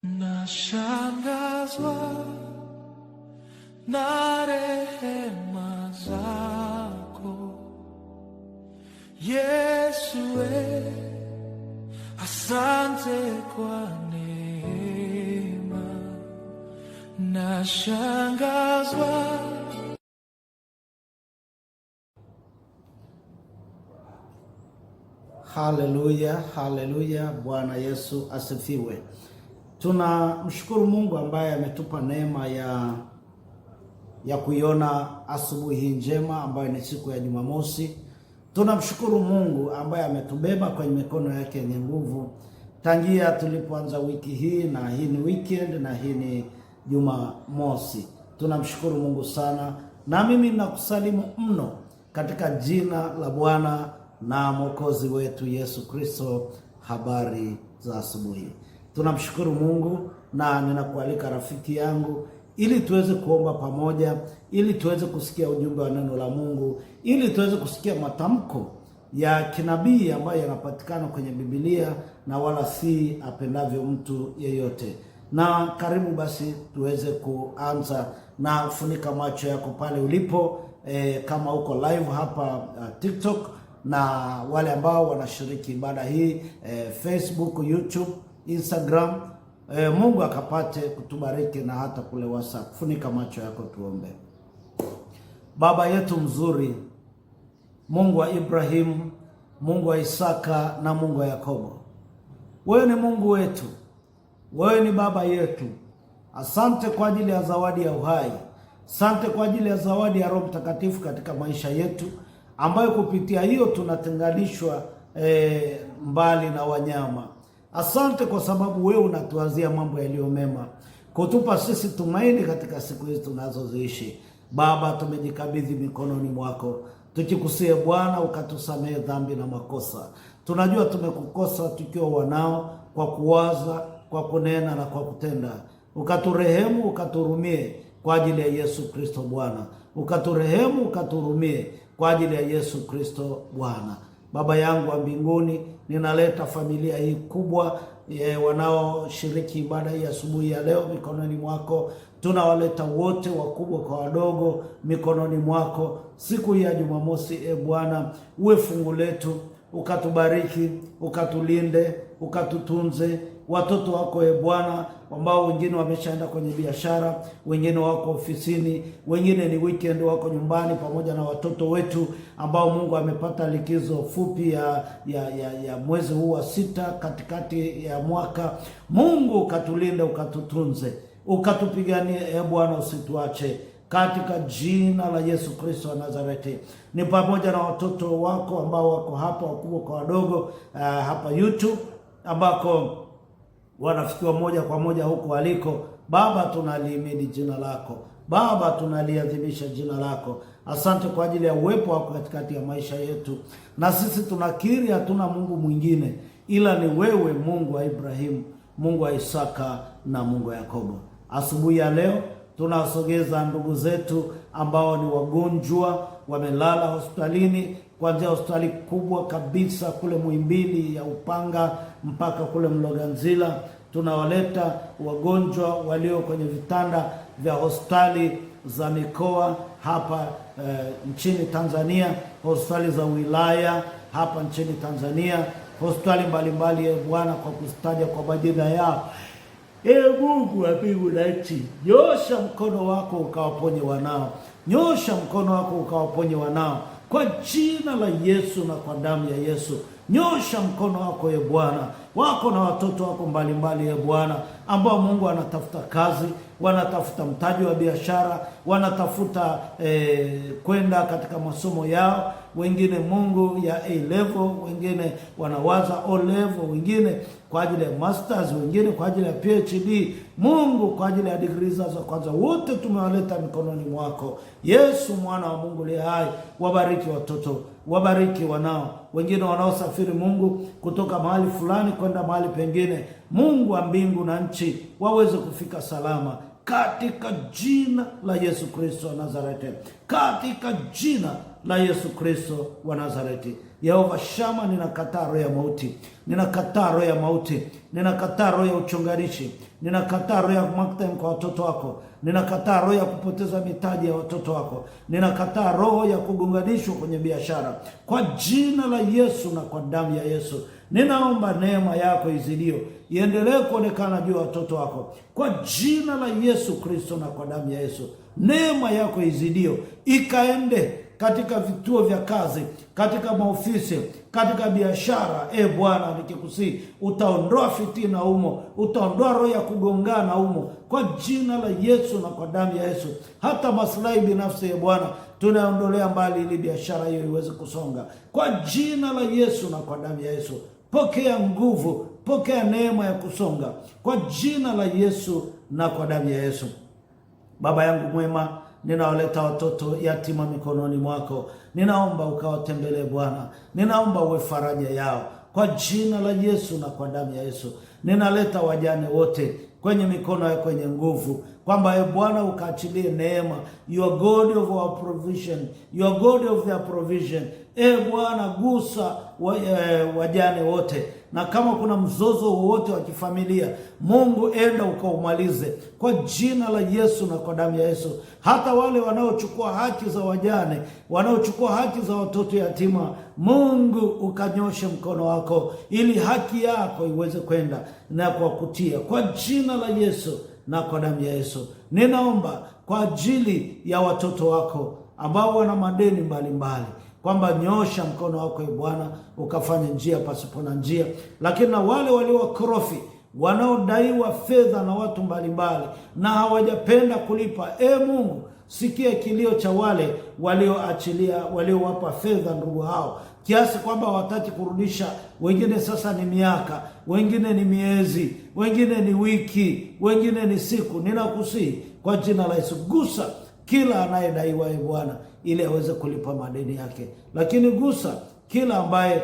Nashangazwa na rehema zako Yesu, asante kwa neema. Nashangazwa. Haleluya, haleluya. Bwana Yesu asifiwe. Tunamshukuru Mungu ambaye ametupa neema ya kuiona asubuhi njema ambayo ni siku ya Jumamosi. Tunamshukuru Mungu ambaye ametubeba kwenye mikono yake yenye nguvu tangia tulipoanza wiki hii, na hii ni weekend na hii ni Jumamosi. Tunamshukuru Mungu sana, na mimi nakusalimu mno katika jina la Bwana na Mwokozi wetu Yesu Kristo. Habari za asubuhi. Tunamshukuru Mungu, na ninakualika rafiki yangu ili tuweze kuomba pamoja, ili tuweze kusikia ujumbe wa neno la Mungu, ili tuweze kusikia matamko ya kinabii ambayo yanapatikana kwenye Biblia na wala si apendavyo mtu yeyote. Na karibu basi tuweze kuanza, na funika macho yako pale ulipo, kama uko live hapa TikTok, na wale ambao wanashiriki ibada hii Facebook, YouTube, Instagram, Mungu akapate kutubariki, na hata kule WhatsApp. Funika macho yako tuombe. Baba yetu mzuri, Mungu wa Ibrahimu, Mungu wa Isaka na Mungu wa Yakobo, wewe ni Mungu wetu, wewe ni baba yetu. Asante kwa ajili ya zawadi ya uhai, asante kwa ajili ya zawadi ya Roho Mtakatifu katika maisha yetu, ambayo kupitia hiyo tunatenganishwa mbali na wanyama. Asante kwa sababu wewe unatuazia mambo yaliyo mema, kutupa sisi tumaini katika siku hizi tunazoziishi. Baba, tumejikabidhi mikononi mwako, tukikusie Bwana ukatusamehe dhambi na makosa. Tunajua tumekukosa tukiwa wanao, kwa kuwaza, kwa kunena na kwa kutenda. Ukaturehemu, ukaturumie kwa ajili ya Yesu Kristo Bwana. Ukaturehemu, ukaturumie kwa ajili ya Yesu Kristo Bwana. Baba yangu wa mbinguni, ninaleta familia hii kubwa wanaoshiriki ibada hii asubuhi ya leo mikononi mwako. Tunawaleta wote, wakubwa kwa wadogo, mikononi mwako. Siku hii ya Jumamosi, Bwana, uwe fungu letu, ukatubariki, ukatulinde, ukatutunze. Watoto wako Bwana, ambao wengine wameshaenda kwenye biashara, wengine wako ofisini, wengine ni weekend wako nyumbani, pamoja na watoto wetu ambao Mungu amepata likizo fupi ya mwezi huu wa 6 katikati ya mwaka. Mungu ukatulinde, ukatutunze, ukatupiganie Bwana, usituache katika jina la Yesu Kristo wa Nazareti. Ni pamoja na watoto wako ambao wako hapa, wakubwa kwa wadogo, hapa YouTube, ambako wanafikiwa moja kwa moja huko waliko. Baba, tunalihimidi jina lako. Baba, tunaliadhimisha jina lako. Asante kwa ajili ya uwepo wako katikati ya maisha yetu, na sisi tunakiri hatuna Mungu mwingine ila ni wewe, Mungu wa Ibrahimu, Mungu wa Isaka na Mungu wa Yakobo. Asubuhi ya leo tunawasogeza ndugu zetu ambao ni wagonjwa, wamelala hospitalini, kuanzia hospitali kubwa kabisa kule Muhimbili ya Upanga mpaka kule Mloganzila. Tunawaleta wagonjwa walio kwenye vitanda vya hospitali za mikoa hapa nchini Tanzania, hospitali za wilaya hapa nchini Tanzania, hospitali mbalimbali Bwana, kwa kustaja kwa majina yao. Mungu wa mbingu na nchi, nyosha mkono wako ukawaponye wanao. Nyosha mkono wako ukawaponye wanao kwa jina la Yesu na kwa damu ya Yesu. Nyosha mkono wako Bwana, wako na watoto wako mbalimbali Bwana, ambao Mungu anatafuta kazi, wanatafuta mtaji wa biashara, wanatafuta kwenda katika masomo yao. Wengine Mungu ya A level, wengine wanawaza O level, wengine kwa ajili ya masters, wengine kwa ajili ya PhD. Mungu, kwa ajili ya degree za kwanza, wote tumewaleta mikononi mwako. Yesu mwana wa Mungu aliye hai, wabariki watoto, wabariki wanao. Wengine wanaosafiri Mungu kutoka mahali fulani kwenda mahali pengine, Mungu wa mbingu na nchi, waweze kufika salama katika jina la Yesu Kristo wa Nazareti, katika jina la Yesu Kristo wa Nazareti. Yehova Shama, ninakataa roho ya mauti, ninakataa roho ya mauti, ninakataa roho ya uchonganishi, ninakataa roho ya maktem kwa watoto wako, ninakataa roho ya kupoteza mitaji ya watoto wako, ninakataa roho ya kugunganishwa kwenye biashara kwa jina la Yesu na kwa damu ya Yesu. Ninaomba neema yako izidio iendelee kuonekana juu ya watoto wako kwa jina la Yesu Kristo na kwa damu ya Yesu. Neema yako izidio ikaende katika vituo vya kazi, katika maofisi, katika biashara. Bwana, nikikusii utaondoa fitina humo, utaondoa roho ya kugongana humo kwa jina la Yesu na kwa damu ya Yesu. Hata maslahi binafsi Bwana tunaondolea mbali ili biashara hiyo iweze kusonga kwa jina la Yesu na kwa damu ya Yesu. Pokea nguvu, pokea neema ya kusonga kwa jina la Yesu na kwa damu ya Yesu. Baba yangu mwema, ninawaleta watoto yatima mikononi mwako. Ninaomba ukawatembelee Bwana, ninaomba uwe faraja yao kwa jina la Yesu na kwa damu ya Yesu. Ninaleta wajane wote kwenye mikono yako kwenye nguvu, kwamba Bwana ukaachilie neema. You are God of our provision, you are God of their provision. Bwana gusa wajane wote, na kama kuna mzozo wowote wa kifamilia, Mungu enda ukaumalize kwa jina la Yesu na kwa damu ya Yesu. Hata wale wanaochukua haki za wajane, wanaochukua haki za watoto yatima, Mungu ukanyoshe mkono wako ili haki yako iweze kwenda na kuwakutia kwa jina la Yesu na kwa damu ya Yesu. Ninaomba kwa ajili ya watoto wako ambao wana madeni mbalimbali, kwamba nyosha mkono wako Bwana ukafanye njia pasipo na njia. Lakini na wale walio wakorofi, wanaodaiwa fedha na watu mbalimbali na hawajapenda kulipa, Mungu sikia kilio cha wale waliowapa fedha ndugu hao, kiasi kwamba hawataki kurudisha. Wengine sasa ni miaka, wengine ni miezi, wengine ni wiki, wengine ni siku. Ninakusihi kwa jina la Yesu, gusa kila anayedaiwa Bwana ili aweze kulipa madeni yake. Lakini gusa kila ambaye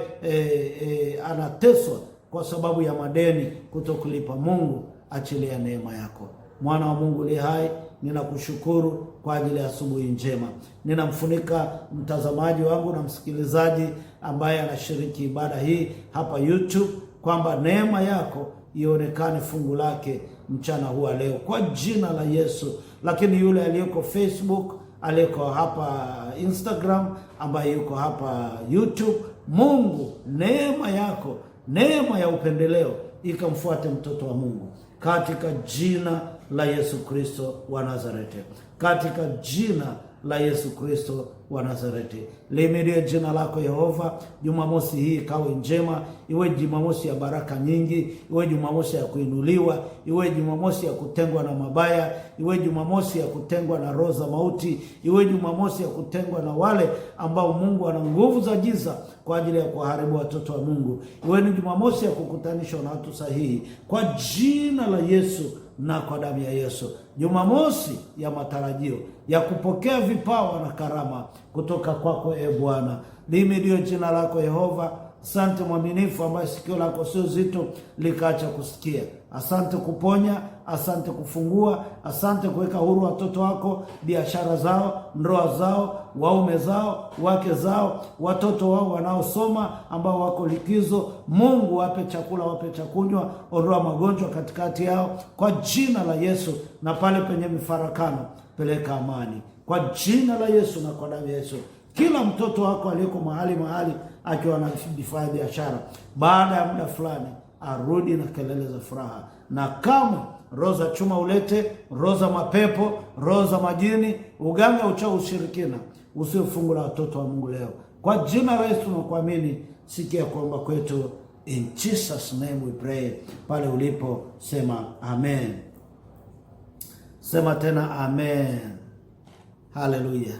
anateswa kwa sababu ya madeni kutokulipa. Mungu achilia neema yako. Mwana wa Mungu aliye hai, ninakushukuru kwa ajili ya asubuhi njema. Ninamfunika mtazamaji wangu na msikilizaji ambaye anashiriki ibada hii hapa YouTube, kwamba neema yako ionekane fungu lake mchana huu leo kwa jina la Yesu. Lakini yule aliyeko Facebook, aliyeko hapa Instagram, ambaye yuko hapa YouTube, Mungu neema yako, neema ya upendeleo ikamfuate mtoto wa Mungu katika jina la Yesu Kristo wa Nazareti, katika jina la Yesu Kristo wa Nazareti. Lihimidiwe jina lako Yehova. Jumamosi hii ikawe njema, iwe Jumamosi ya baraka nyingi, iwe Jumamosi ya kuinuliwa, iwe Jumamosi ya kutengwa na mabaya, iwe Jumamosi ya kutengwa na roho za mauti, iwe Jumamosi ya kutengwa na wale ambao Mungu ana nguvu za giza kwa ajili ya kuharibu watoto wa Mungu. Iwe ni Jumamosi ya kukutanishwa na watu sahihi kwa jina la Yesu na kwa damu ya Yesu. Jumamosi ya matarajio ya kupokea vipawa na karama kutoka kwako Bwana. Lihimidiwe jina lako Yehova. Asante mwaminifu, ambaye sikio lako sio zito likaacha kusikia. Asante kuponya, asante kufungua, asante kuweka huru watoto wako, biashara zao, ndoa zao, waume zao, wake zao, watoto wao wanaosoma, ambao wako likizo. Mungu wape chakula, wape chakunywa, ondoa magonjwa katikati yao kwa jina la Yesu. Na pale penye mifarakano, peleka amani kwa jina la Yesu na kwa damu ya Yesu. Kila mtoto wako aliyeko mahali akiwa anafanya biashara, baada ya muda fulani arudi na kelele za furaha. Na kama roho za chuma ulete, roho za mapepo, roho za majini, uganga, uchawi, ushirikina, usiwe fungu la watoto wa Mungu leo kwa jina la Yesu. Na kuamini, sikia kuomba kwetu, in Jesus name we pray. Pale ulipo sema amen. Sema tena amen. Haleluya.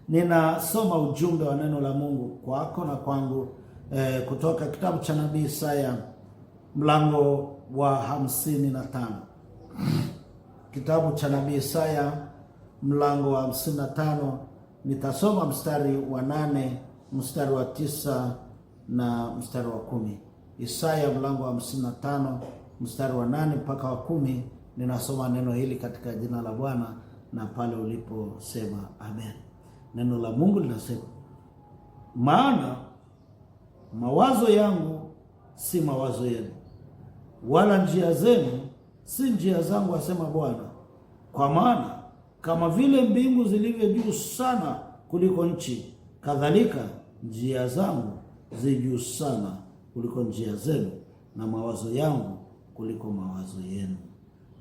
Ninasoma ujumbe wa neno la Mungu kwako na kwangu kutoka kitabu cha nabii Isaya mlango wa 55. Kitabu cha nabii Isaya mlango wa 55. Nitasoma mstari wa 8, mstari wa 9 na mstari wa 10. Isaya mlango wa 55 mstari wa 8 mpaka wa 10. Ninasoma neno hili katika jina la Bwana, na pale ulipo sema amen. Neno la Mungu linasema, maana mawazo yangu si mawazo yenu, wala njia zenu si njia zangu, asema Bwana. Kwa maana kama vile mbingu zilivyo juu sana kuliko nchi, kadhalika njia zangu zi juu sana kuliko njia zenu, na mawazo yangu kuliko mawazo yenu.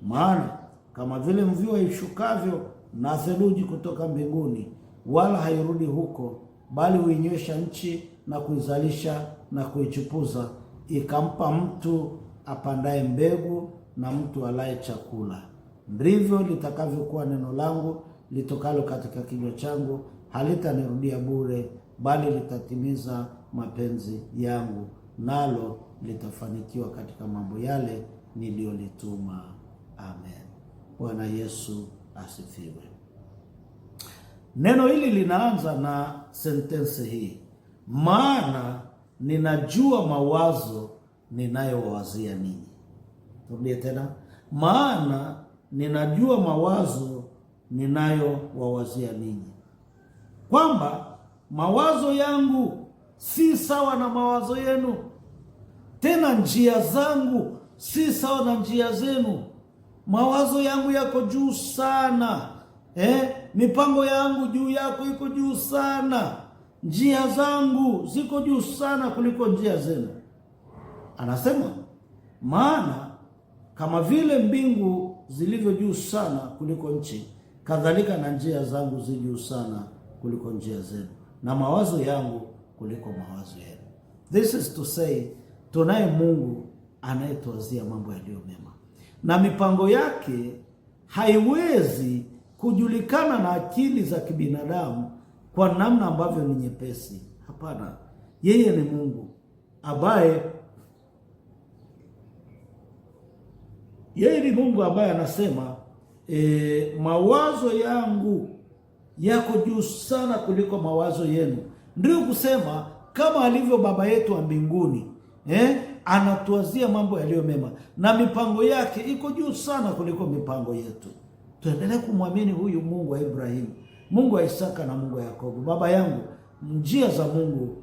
Maana kama vile mvua ishukavyo na theluji kutoka mbinguni, wala hairudi huko, bali huinywesha nchi na kuizalisha na kuichipuza, ikampa mtu apandaye mbegu na mtu alaye chakula, ndivyo litakavyokuwa neno langu litokalo katika kinywa changu; halitanirudia bure, bali litatimiza mapenzi yangu, nalo litafanikiwa katika mambo yale niliyolituma. Amen. Bwana Yesu asifiwe. Neno hili linaanza na sentensi hii, maana ninajua mawazo ninayowazia ninyi. Turudie tena, maana ninajua mawazo ninayowawazia ninyi, kwamba mawazo yangu si sawa na mawazo yenu, tena njia zangu si sawa na njia zenu. Mawazo yangu yako juu sana, mipango yangu juu yako iko juu sana, njia zangu ziko juu sana kuliko njia zenu. Anasema maana kama vile mbingu zilivyo juu sana kuliko nchi, kadhalika na njia zangu zi juu sana kuliko njia zenu, na mawazo yangu kuliko mawazo yenu. This is to say, tunaye Mungu anayetuwazia mambo yaliyo mema, na mipango yake haiwezi kujulikana na akili za kibinadamu kwa namna ambavyo ni nyepesi. Hapana, yeye ni Mungu ambaye anasema mawazo yangu yako juu sana kuliko mawazo yenu. Ndio kusema kama alivyo Baba yetu wa mbinguni, anatuwazia mambo yaliyo mema, na mipango yake iko juu sana kuliko mipango yetu. Tuendelee kumwamini huyu Mungu wa Ibrahimu, Mungu wa Isaka na Mungu wa Yakobo. Baba yangu, njia za Mungu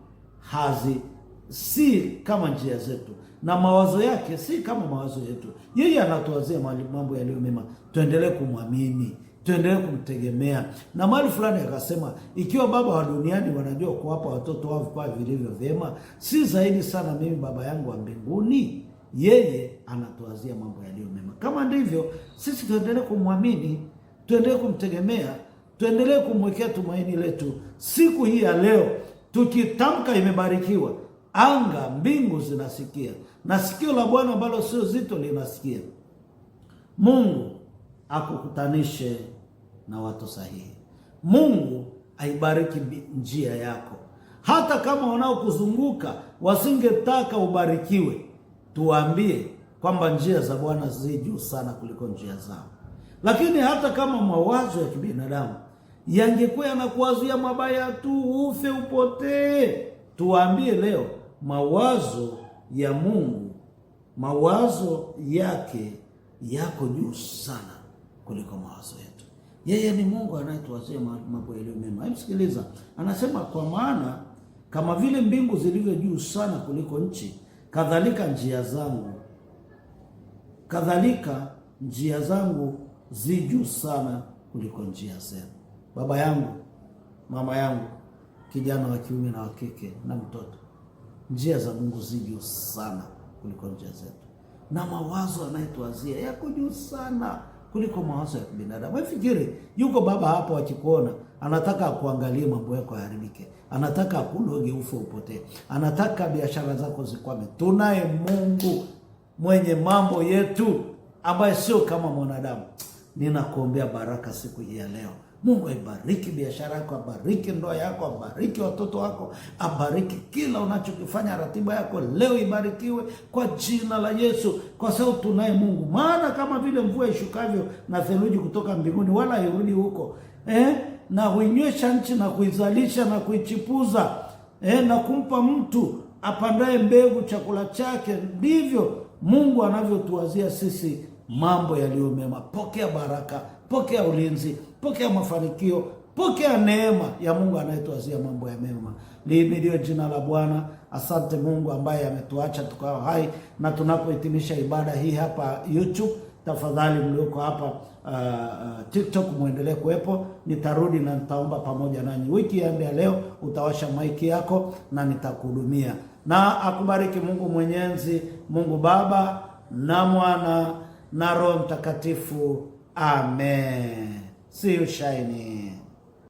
si kama njia zetu, na mawazo yake si kama mawazo yetu. Yeye anatuwazia mambo yaliyo mema. Tuendelee kumwamini, tuendelee kumtegemea. Na mahali fulani akasema, ikiwa baba wa duniani wanajua kuwapa watoto wao vipawa vilivyo vyema, si zaidi sana mimi Baba yangu wa mbinguni? Yeye anatuwazia mambo yaliyo mema. Kama ndivyo, sisi tuendelee kumwamini, tuendelee kumtegemea, tuendelee kumwekea tumaini letu. Siku hii ya leo tukitamka imebarikiwa, anga, mbingu zinasikia, na sikio la Bwana ambalo sio zito linasikia. Mungu akukutanishe na watu sahihi. Mungu aibariki njia yako. Hata kama wanaokuzunguka wasingetaka ubarikiwe, tuwaambie kwamba njia za Bwana zi juu sana kuliko njia zao. Lakini hata kama mawazo ya kibinadamu yangekuwa yanakuwazia mabaya tu, ufe upotee, tuwaambie leo mawazo ya Mungu, mawazo yake yako juu sana kuliko mawazo yetu. Yeye ni Mungu anayetuwazia mambo yaliyo mema. Hebu sikiliza, anasema kwa maana kama vile mbingu zilivyo juu sana kuliko nchi, kadhalika njia zangu zi juu sana kuliko njia zenu. Baba yangu, mama yangu, kijana wa kiume na wa kike na mtoto, njia za Mungu zi juu sana kuliko njia zetu, na mawazo anayetuwazia yako juu sana kuliko mawazo ya kibinadamu. Wewe fikiri, yuko baba hapo akikuona, anataka akuangalie mambo yako yaharibike, anataka akuloge ufe upotee, anataka biashara zako zikwame. Tunaye Mungu mwenye mambo yetu, ambaye sio kama mwanadamu. Ninakuombea baraka siku hii ya leo. Mungu aibariki biashara yako, abariki ndoa yako, abariki watoto wako, abariki kila unachokifanya. Ratiba yako leo ibarikiwe kwa jina la Yesu, kwa sababu tunaye Mungu. Maana kama vile mvua ishukavyo na theluji kutoka mbinguni, wala hairudi huko, na huinywesha nchi na kuizalisha na kuichipuza, na kumpa mtu apandaye mbegu chakula chake, ndivyo Mungu anavyotuwazia sisi mambo yaliyo mema. Pokea baraka, pokea ulinzi, pokea mafanikio, Pokea neema ya Mungu anayetuwazia mambo ya mema. Lihimidiwe jina la Bwana. Asante Mungu ambaye ametuacha tukao hai, na tunapohitimisha ibada hii hapa YouTube, tafadhali mlioko hapa TikTok muendelee kuwepo. Nitarudi na nitaomba pamoja nanyi. Wiki ya leo utawasha maiki yako na nitakuhudumia. Na akubariki Mungu Mwenyezi, Mungu Baba na Mwana na Roho Mtakatifu. Amen. See you shining.